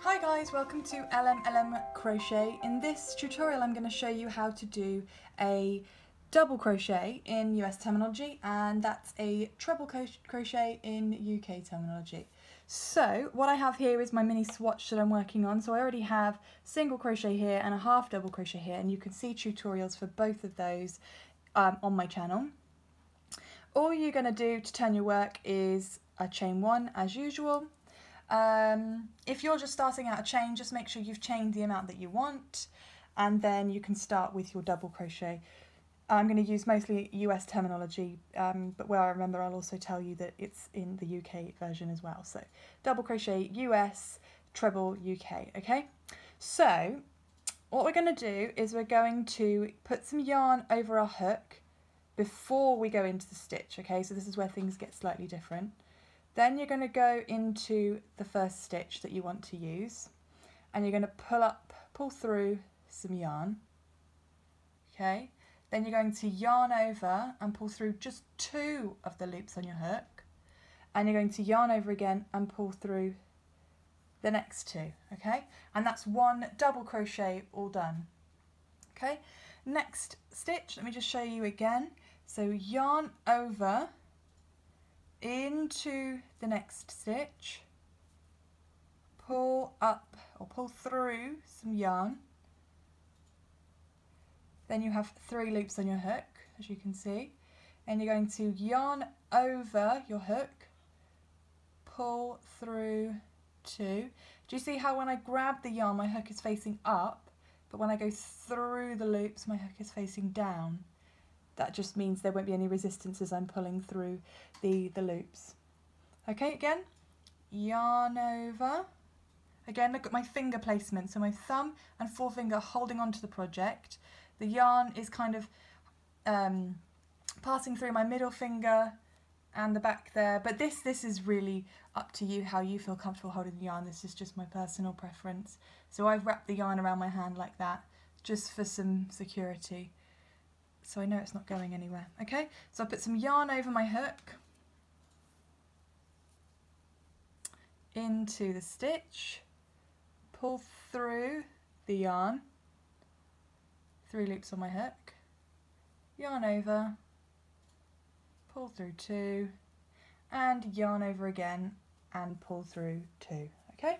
Hi guys, welcome to LM Crochet. In this tutorial I'm going to show you how to do a double crochet in US terminology, and that's a treble crochet in UK terminology. So what I have here is my mini swatch that I'm working on. So I already have single crochet here and a half double crochet here, and you can see tutorials for both of those on my channel. All you're going to do to turn your work is a chain one as usual. If you're just starting out a chain, just make sure you've chained the amount that you want, and then you can start with your double crochet. I'm going to use mostly US terminology, but where I remember I'll also tell you that it's in the UK version as well. So double crochet US, treble UK, okay? So what we're going to do is we're going to put some yarn over our hook before we go into the stitch, okay? So this is where things get slightly different. Then you're going to go into the first stitch that you want to use, and you're going to pull through some yarn, okay? Then you're going to yarn over and pull through just 2 of the loops on your hook, and you're going to yarn over again and pull through the next 2, okay? And that's 1 double crochet all done, okay? Next stitch, let me just show you again. So yarn over into the next stitch, pull up or pull through some yarn, then you have 3 loops on your hook, as you can see, and you're going to yarn over your hook, pull through 2. Do you see how when I grab the yarn my hook is facing up, but when I go through the loops my hook is facing down? That just means there won't be any resistance as I'm pulling through the loops. Okay, again, yarn over. Again, look at my finger placement. So my thumb and forefinger holding onto the project. The yarn is kind of passing through my middle finger and the back there. But this is really up to you, how you feel comfortable holding the yarn. This is just my personal preference. So I've wrapped the yarn around my hand like that, just for some security, so I know it's not going anywhere. Okay, so I put some yarn over my hook, into the stitch, pull through the yarn, 3 loops on my hook, yarn over, pull through 2, and yarn over again and pull through 2, okay?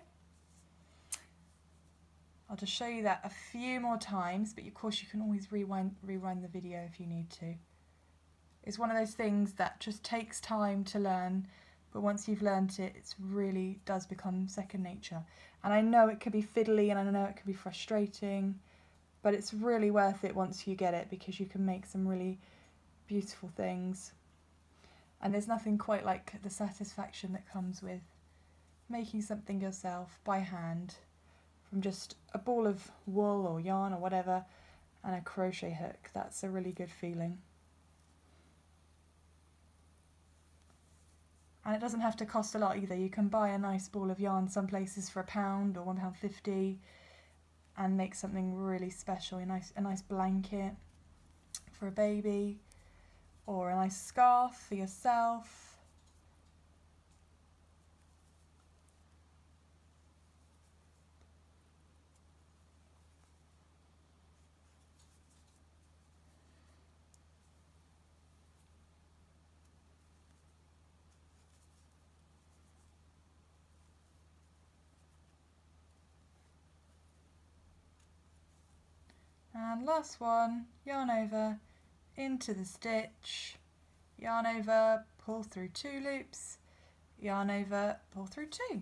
I'll just show you that a few more times, but of course you can always rewind the video if you need to. It's one of those things that just takes time to learn, but once you've learnt it, it really does become second nature. And I know it can be fiddly and I know it can be frustrating, but it's really worth it once you get it, because you can make some really beautiful things. And there's nothing quite like the satisfaction that comes with making something yourself by hand, from just a ball of wool or yarn or whatever and a crochet hook. That's a really good feeling. And it doesn't have to cost a lot either. You can buy a nice ball of yarn some places for £1 or £1.50 and make something really special. A nice blanket for a baby, or a nice scarf for yourself. And last one, yarn over into the stitch, yarn over, pull through 2 loops, yarn over, pull through 2.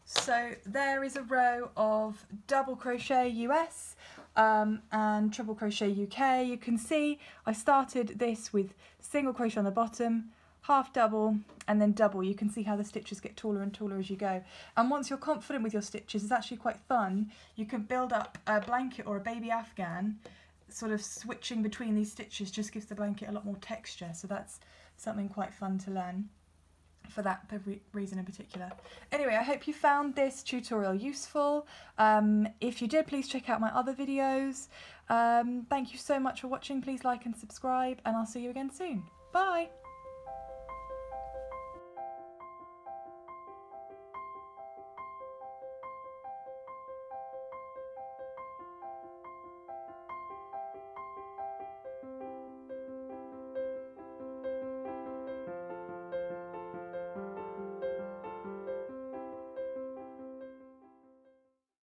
So there is a row of double crochet US and treble crochet UK. You can see I started this with single crochet on the bottom, half double and then double. You can see how the stitches get taller and taller as you go, and once you're confident with your stitches, it's actually quite fun. You can build up a blanket or a baby afghan. Sort of switching between these stitches just gives the blanket a lot more texture, so that's something quite fun to learn for that reason in particular. Anyway, I hope you found this tutorial useful. If you did, please check out my other videos. Thank you so much for watching. Please like and subscribe, and I'll see you again soon. Bye!